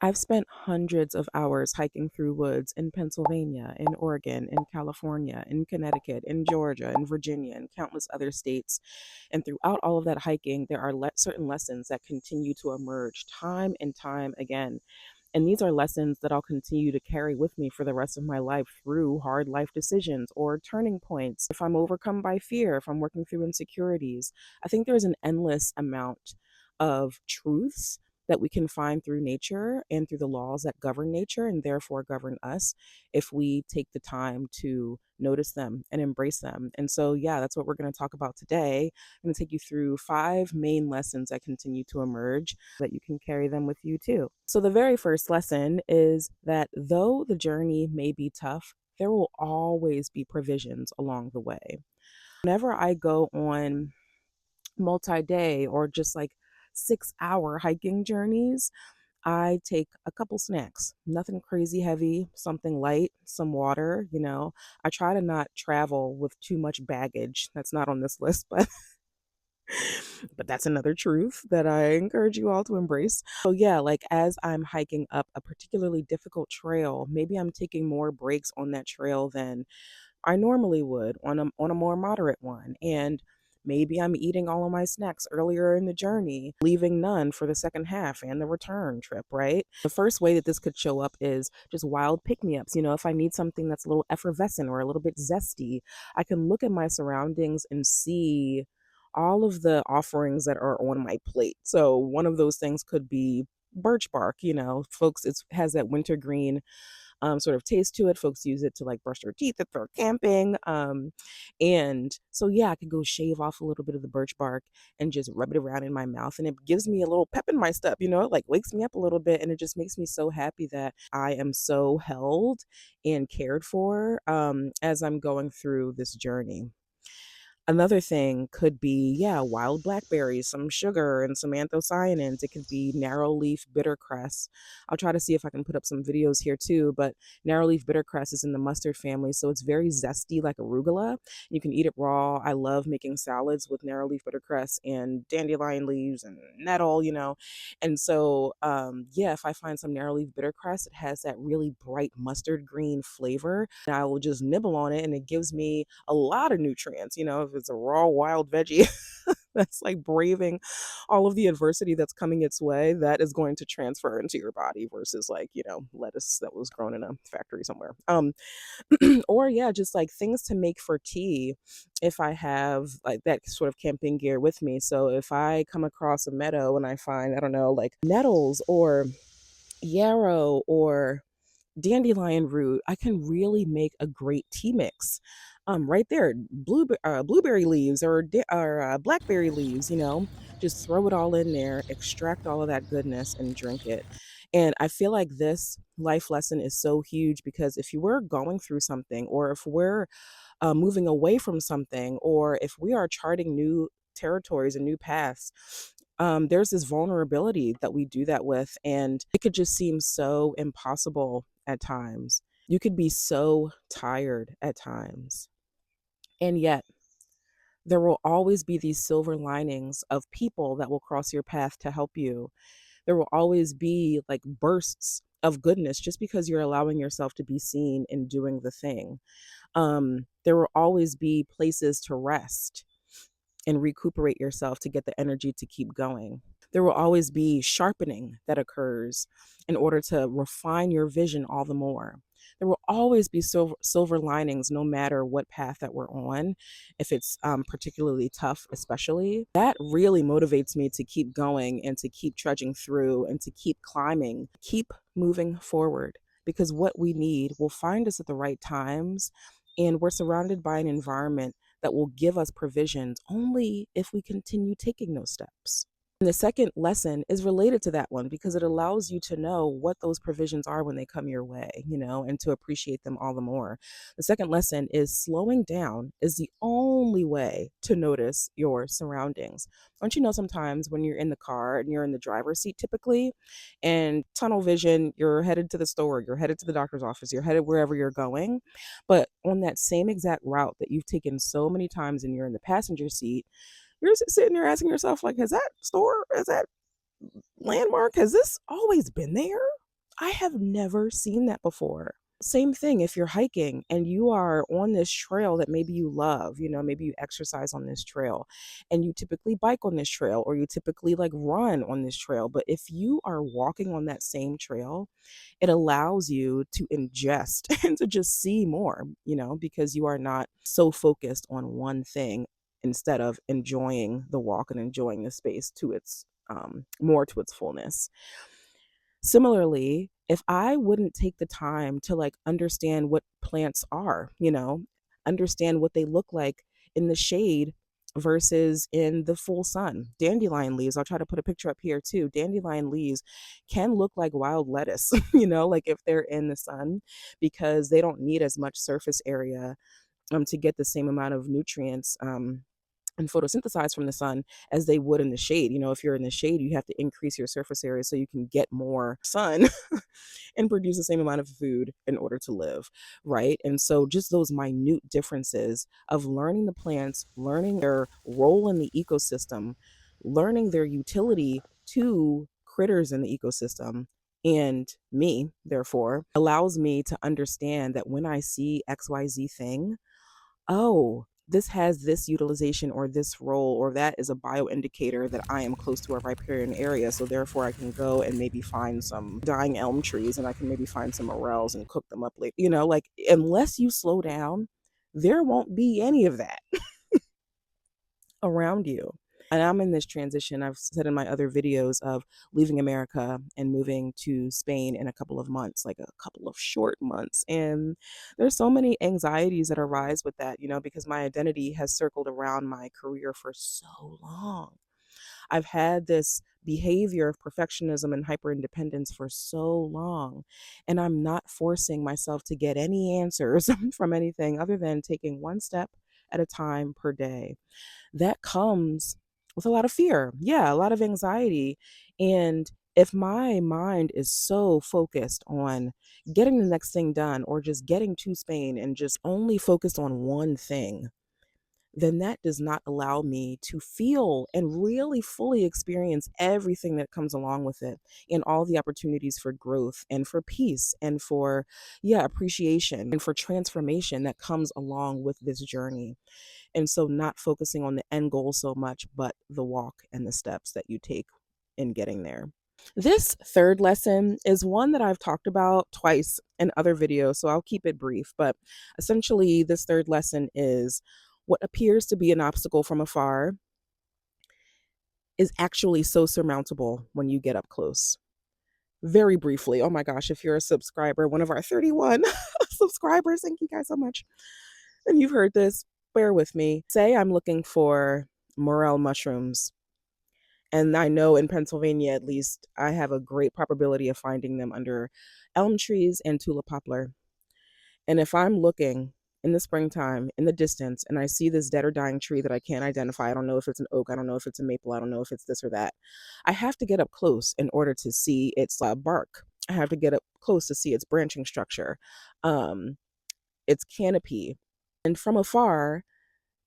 I've spent hundreds of hours hiking through woods in Pennsylvania, in Oregon, in California, in Connecticut, in Georgia, in Virginia, and countless other states. And throughout all of that hiking, there are certain lessons that continue to emerge time and time again. And these are lessons that I'll continue to carry with me for the rest of my life through hard life decisions or turning points. If I'm overcome by fear, if I'm working through insecurities, I think there's an endless amount of truths that we can find through nature and through the laws that govern nature and therefore govern us if we take the time to notice them and embrace them. And so, yeah, that's what we're going to talk about today. I'm going to take you through 5 main lessons that continue to emerge that you can carry them with you too. So, the very first lesson is that though the journey may be tough, there will always be provisions along the way. Whenever I go on multi day or just like 6 hour hiking journeys, I take a couple snacks, nothing crazy heavy, something light, some water. I try to not travel with too much baggage. That's not on this list, but but that's another truth that I encourage you all to embrace. So yeah, like as I'm hiking up a particularly difficult trail, maybe I'm taking more breaks on that trail than I normally would on a more moderate one. And maybe I'm eating all of my snacks earlier in the journey, leaving none for the second half and the return trip, right? The first way that this could show up is just wild pick me ups. If I need something that's a little effervescent or a little bit zesty, I can look at my surroundings and see all of the offerings that are on my plate. So one of those things could be birch bark. Folks, it has that wintergreen sort of taste to it. Folks use it to like brush their teeth if they're camping. And so, yeah, I could go shave off a little bit of the birch bark and just rub it around in my mouth. And it gives me a little pep in my step, it like wakes me up a little bit. And it just makes me so happy that I am so held and cared for as I'm going through this journey. Another thing could be, yeah, wild blackberries, some sugar, and some anthocyanins. It could be narrow leaf bittercress. I'll try to see if I can put up some videos here too, but narrow leaf bittercress is in the mustard family, so it's very zesty like arugula. You can eat it raw. I love making salads with narrow leaf bittercress and dandelion leaves and nettle. And so, yeah, if I find some narrow leaf bittercress, it has that really bright mustard green flavor. And I will just nibble on it, and it gives me a lot of nutrients. If it's a raw wild veggie that's like braving all of the adversity that's coming its way, that is going to transfer into your body versus like, lettuce that was grown in a factory somewhere. Or yeah, just like things to make for tea if I have like that sort of camping gear with me. So if I come across a meadow and I find, I don't know, like nettles or yarrow or dandelion root, I can really make a great tea mix. Right there, blueberry leaves or blackberry leaves, just throw it all in there, extract all of that goodness, and drink it. And I feel like this life lesson is so huge because if you were going through something, or if we're moving away from something, or if we are charting new territories and new paths, there's this vulnerability that we do that with, and it could just seem so impossible at times. You could be so tired at times. And yet, there will always be these silver linings of people that will cross your path to help you. There will always be like bursts of goodness just because you're allowing yourself to be seen in doing the thing. There will always be places to rest and recuperate yourself to get the energy to keep going. There will always be sharpening that occurs in order to refine your vision all the more. There will always be silver linings no matter what path that we're on, if it's particularly tough, especially. That really motivates me to keep going and to keep trudging through and to keep climbing, keep moving forward, because what we need will find us at the right times. And we're surrounded by an environment that will give us provisions only if we continue taking those steps. And the second lesson is related to that one because it allows you to know what those provisions are when they come your way, and to appreciate them all the more. The second lesson is slowing down is the only way to notice your surroundings. Don't you know sometimes when you're in the car and you're in the driver's seat typically, and tunnel vision, you're headed to the store, you're headed to the doctor's office, you're headed wherever you're going. But on that same exact route that you've taken so many times and you're in the passenger seat, you're sitting there asking yourself, like, has that store, has that landmark, has this always been there? I have never seen that before. Same thing if you're hiking and you are on this trail that maybe you love, maybe you exercise on this trail and you typically bike on this trail or you typically like run on this trail. But if you are walking on that same trail, it allows you to ingest and to just see more, because you are not so focused on one thing instead of enjoying the walk and enjoying the space to its more to its fullness. Similarly, if I wouldn't take the time to like understand what plants are, understand what they look like in the shade versus in the full sun. Dandelion leaves, I'll try to put a picture up here too. Dandelion leaves can look like wild lettuce, like if they're in the sun because they don't need as much surface area to get the same amount of nutrients and photosynthesize from the sun as they would in the shade. If you're in the shade, you have to increase your surface area so you can get more sun and produce the same amount of food in order to live, right? And so just those minute differences of learning the plants, learning their role in the ecosystem, learning their utility to critters in the ecosystem and me, therefore, allows me to understand that when I see XYZ thing, oh, this has this utilization or this role, or that is a bioindicator that I am close to a riparian area. So therefore I can go and maybe find some dying elm trees and I can maybe find some morels and cook them up later. Like unless you slow down, there won't be any of that around you. And I'm in this transition, I've said in my other videos, of leaving America and moving to Spain in a couple of months, like a couple of short months. And there's so many anxieties that arise with that, because my identity has circled around my career for so long. I've had this behavior of perfectionism and hyper independence for so long, and I'm not forcing myself to get any answers from anything other than taking one step at a time per day. That comes with a lot of fear. Yeah, a lot of anxiety. And if my mind is so focused on getting the next thing done or just getting to Spain and just only focused on one thing, then that does not allow me to feel and really fully experience everything that comes along with it and all the opportunities for growth and for peace and for, yeah, appreciation and for transformation that comes along with this journey. And so not focusing on the end goal so much, but the walk and the steps that you take in getting there. This third lesson is one that I've talked about twice in other videos, so I'll keep it brief. But essentially, this third lesson is what appears to be an obstacle from afar is actually so surmountable when you get up close. Very briefly, oh my gosh, if you're a subscriber, one of our 31 subscribers, thank you guys so much. And you've heard this, bear with me. Say I'm looking for morel mushrooms. And I know in Pennsylvania, at least, I have a great probability of finding them under elm trees and tulip poplar. And if I'm looking in the springtime in the distance and I see this dead or dying tree that I can't identify, I don't know if it's an oak, I don't know if it's a maple, I don't know if it's this or that, I have to get up close in order to see its bark. I have to get up close to see its branching structure, its canopy. And from afar,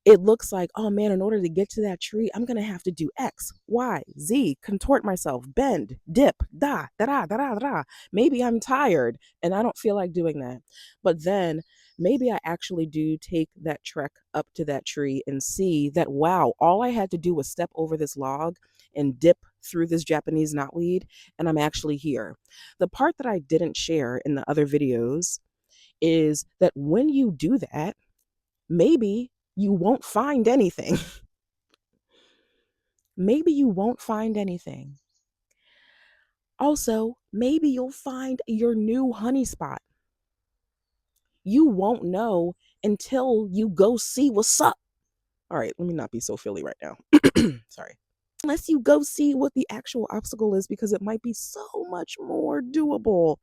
it looks like, oh man, in order to get to that tree, I'm going to have to do X, Y, Z, contort myself, bend, dip, da, da, da, da, da, da. Maybe I'm tired and I don't feel like doing that. But then maybe I actually do take that trek up to that tree and see that, wow, all I had to do was step over this log and dip through this Japanese knotweed, and I'm actually here. The part that I didn't share in the other videos is that when you do that, maybe you won't find anything. Maybe you won't find anything. Also, maybe you'll find your new honey spot. You won't know until you go see what's up. All right, let me not be so Philly right now. Sorry. Unless you go see what the actual obstacle is, because it might be so much more doable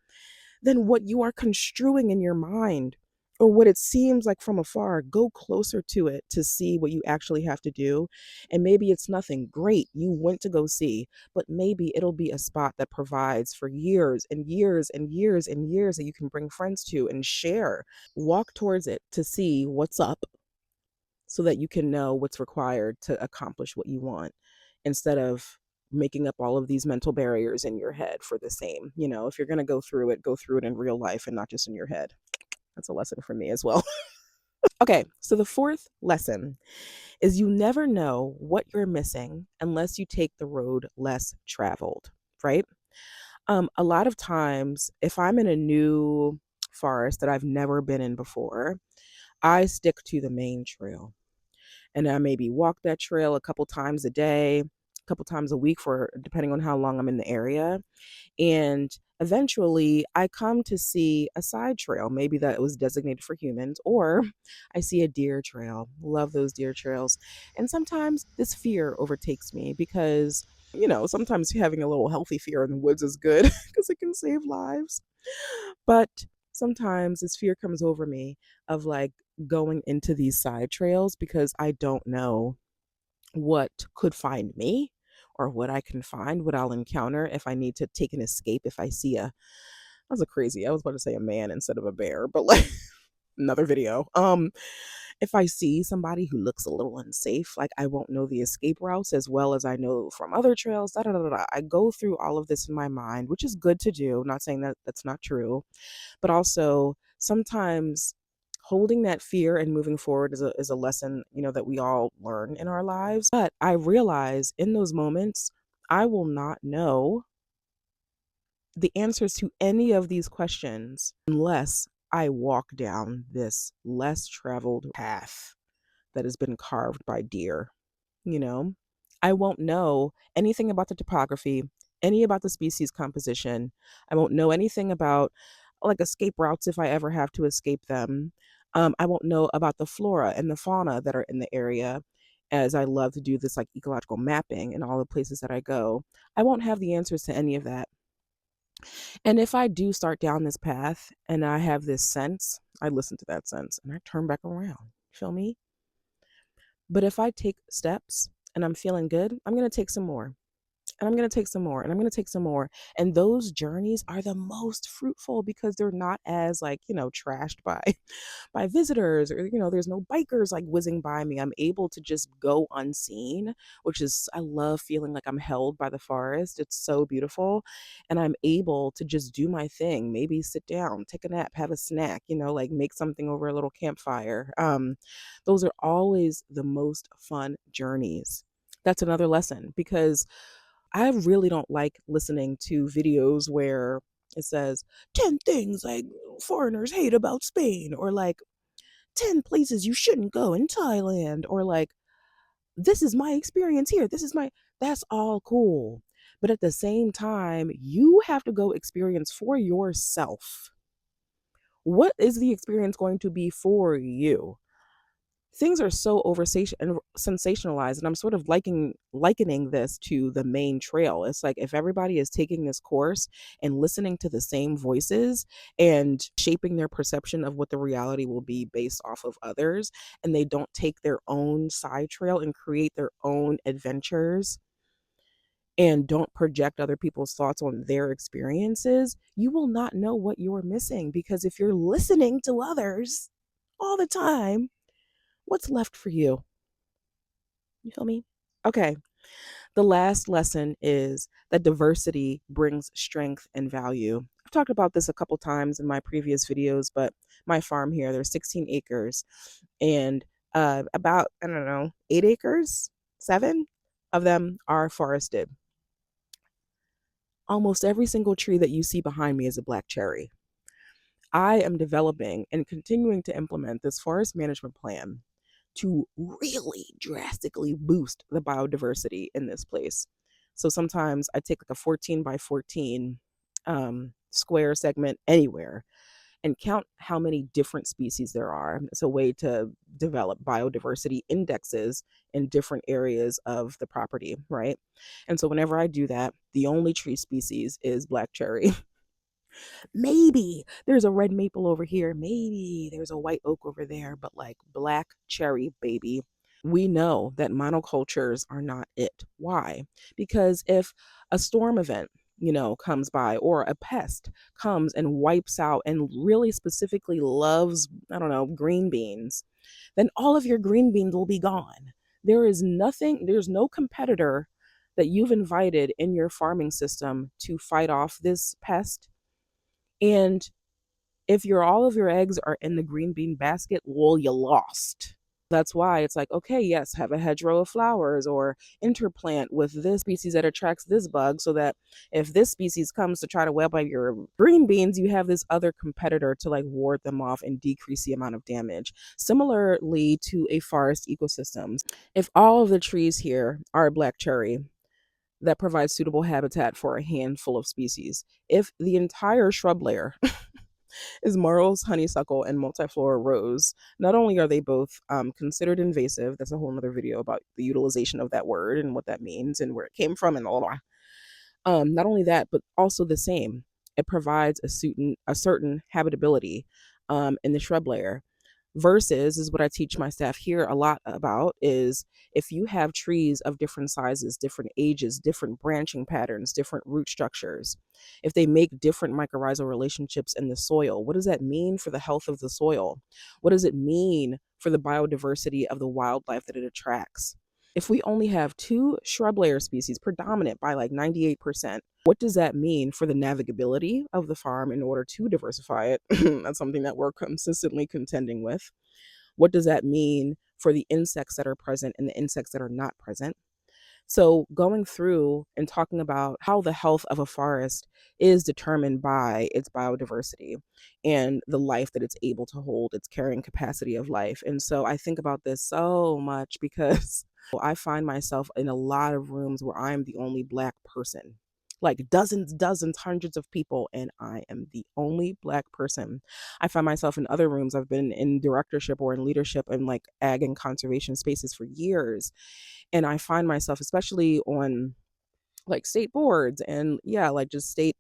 than what you are construing in your mind or what it seems like from afar. Go closer to it to see what you actually have to do. And maybe it's nothing great you went to go see, but maybe it'll be a spot that provides for years and years and years and years that you can bring friends to and share. Walk towards it to see what's up so that you can know what's required to accomplish what you want, instead of making up all of these mental barriers in your head for the same. If you're going to go through it in real life and not just in your head. That's a lesson for me as well. Okay, so the fourth lesson is you never know what you're missing unless you take the road less traveled, right? A lot of times, if I'm in a new forest that I've never been in before, I stick to the main trail. And I maybe walk that trail a couple times a day, a couple times a week for depending on how long I'm in the area. And eventually I come to see a side trail, maybe that was designated for humans, or I see a deer trail. Love those deer trails. And sometimes this fear overtakes me because, sometimes having a little healthy fear in the woods is good because it can save lives. But sometimes this fear comes over me of like going into these side trails because I don't know what could find me or what I can find, what I'll encounter if I need to take an escape. If I see I was about to say a man instead of a bear, but like another video. If I see somebody who looks a little unsafe, like I won't know the escape routes as well as I know from other trails. Da, da, da, da. I go through all of this in my mind, which is good to do. I'm not saying that that's not true, but also sometimes holding that fear and moving forward is a lesson, that we all learn in our lives. But I realize in those moments, I will not know the answers to any of these questions unless I walk down this less traveled path that has been carved by deer. you know I won't know anything about the topography, any about the species composition. I won't know anything about like escape routes if I ever have to escape them. I won't know about the flora and the fauna that are in the area, as I love to do this like ecological mapping in all the places that I go. I won't have the answers to any of that. And if I do start down this path and I have this sense, I listen to that sense and I turn back around. Feel me? But if I take steps and I'm feeling good, I'm going to take some more. And I'm going to take some more and I'm going to take some more. And those journeys are the most fruitful because they're not as like, trashed by by visitors, or there's no bikers like whizzing by me. I'm able to just go unseen, which is, I love feeling like I'm held by the forest. It's so beautiful. And I'm able to just do my thing, maybe sit down, take a nap, have a snack, like make something over a little campfire. Those are always the most fun journeys. That's another lesson because I really don't like listening to videos where it says 10 things like foreigners hate about Spain, or like 10 places you shouldn't go in Thailand, or like, this is my experience here. That's all cool. But at the same time, you have to go experience for yourself. What is the experience going to be for you? Things are so over and sensationalized, and I'm sort of likening this to the main trail. It's like if everybody is taking this course and listening to the same voices and shaping their perception of what the reality will be based off of others, and they don't take their own side trail and create their own adventures and don't project other people's thoughts on their experiences, you will not know what you're missing. Because if you're listening to others all the time, what's left for you? You feel me? Okay. The last lesson is that diversity brings strength and value. I've talked about this a couple times in my previous videos, but my farm here, there's 16 acres, and about, I don't know, 8 acres, 7 of them are forested. Almost every single tree that you see behind me is a black cherry. I am developing and continuing to implement this forest management plan to really drastically boost the biodiversity in this place. So sometimes I take like a 14 by 14 square segment anywhere and count how many different species there are. It's a way to develop biodiversity indexes in different areas of the property, right? And so whenever I do that, the only tree species is black cherry. Maybe there's a red maple over here. Maybe there's a white oak over there, but like black cherry, baby. We know that monocultures are not it. Why? Because if a storm event, comes by, or a pest comes and wipes out and really specifically loves, I don't know, green beans, then all of your green beans will be gone. There's no competitor that you've invited in your farming system to fight off this pest. And if all of your eggs are in the green bean basket, well, you lost. That's why it's like, okay, yes, have a hedgerow of flowers or interplant with this species that attracts this bug so that if this species comes to try to web out your green beans, you have this other competitor to like ward them off and decrease the amount of damage. Similarly to a forest ecosystem, if all of the trees here are black cherry, that provides suitable habitat for a handful of species. If the entire shrub layer is marls, honeysuckle, and multiflora rose. Not only are they both considered invasive, that's a whole other video about the utilization of that word and what that means and where it came from and all that. Not only that, but also the same. It provides a certain habitability in the shrub layer. Versus is what I teach my staff here a lot about is if you have trees of different sizes, different ages, different branching patterns, different root structures, if they make different mycorrhizal relationships in the soil, what does that mean for the health of the soil? What does it mean for the biodiversity of the wildlife that it attracts? If we only have two shrub layer species predominant by like 98%, what does that mean for the navigability of the farm in order to diversify it? That's something that we're consistently contending with. What does that mean for the insects that are present and the insects that are not present? So, going through and talking about how the health of a forest is determined by its biodiversity and the life that it's able to hold, its carrying capacity of life. And so, I think about this so much because I find myself in a lot of rooms where I'm the only Black person. Like dozens, hundreds of people, and I am the only Black person. I find myself in other rooms. I've been in directorship or in leadership in like ag and conservation spaces for years, and I find myself, especially on like state boards and yeah, like just state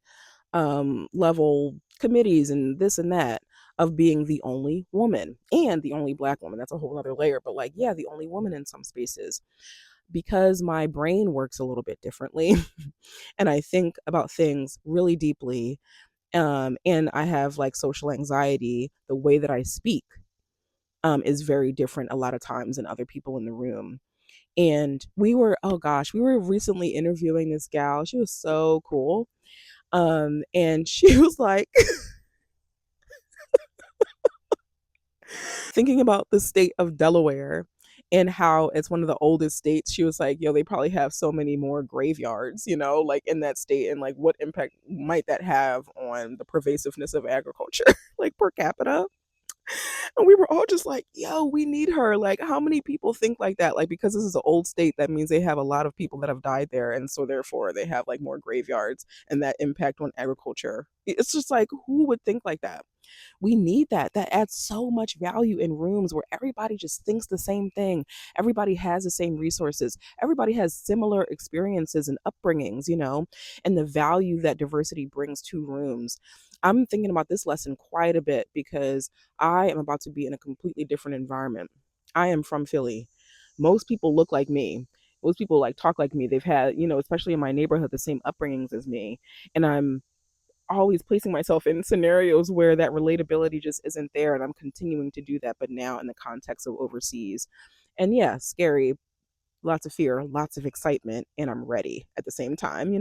level committees and this and that, of being the only woman and the only Black woman. That's a whole other layer, but like, yeah, the only woman in some spaces because my brain works a little bit differently and I think about things really deeply. And I have like social anxiety. The way that I speak is very different a lot of times than other people in the room. And oh gosh, we were recently interviewing this gal. She was so cool. And she was like thinking about the state of Delaware and how it's one of the oldest states. She was like, yo, they probably have so many more graveyards, like in that state, and like what impact might that have on the pervasiveness of agriculture, like per capita. And we were all just like, yo, we need her. Like, how many people think like that? Like, because this is an old state, that means they have a lot of people that have died there. And so, therefore, they have like more graveyards and that impact on agriculture. It's just like, who would think like that? We need that. That adds so much value in rooms where everybody just thinks the same thing. Everybody has the same resources. Everybody has similar experiences and upbringings, and the value that diversity brings to rooms. I'm thinking about this lesson quite a bit because I am about to be in a completely different environment. I am from Philly. Most people look like me. Most people like talk like me. They've had, especially in my neighborhood, the same upbringings as me. And I'm always placing myself in scenarios where that relatability just isn't there. And I'm continuing to do that, but now in the context of overseas. And yeah, scary, lots of fear, lots of excitement, and I'm ready at the same time.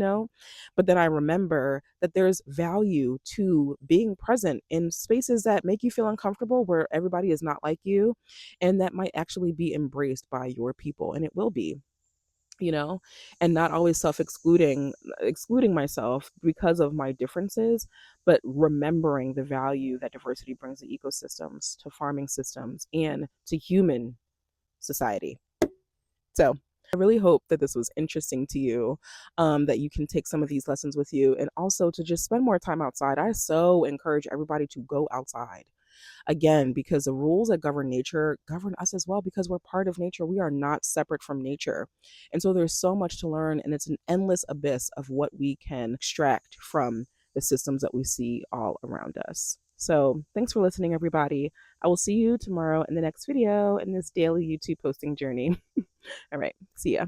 But then I remember that there's value to being present in spaces that make you feel uncomfortable, where everybody is not like you, and that might actually be embraced by your people, and it will be. And not always excluding myself because of my differences, but remembering the value that diversity brings to ecosystems, to farming systems, and to human society. So I really hope that this was interesting to you, that you can take some of these lessons with you, and also to just spend more time outside. I so encourage everybody to go outside. Again, because the rules that govern nature govern us as well, because we're part of nature. We are not separate from nature. And so there's so much to learn, and it's an endless abyss of what we can extract from the systems that we see all around us. So thanks for listening, everybody. I will see you tomorrow in the next video in this daily YouTube posting journey. All right, see ya.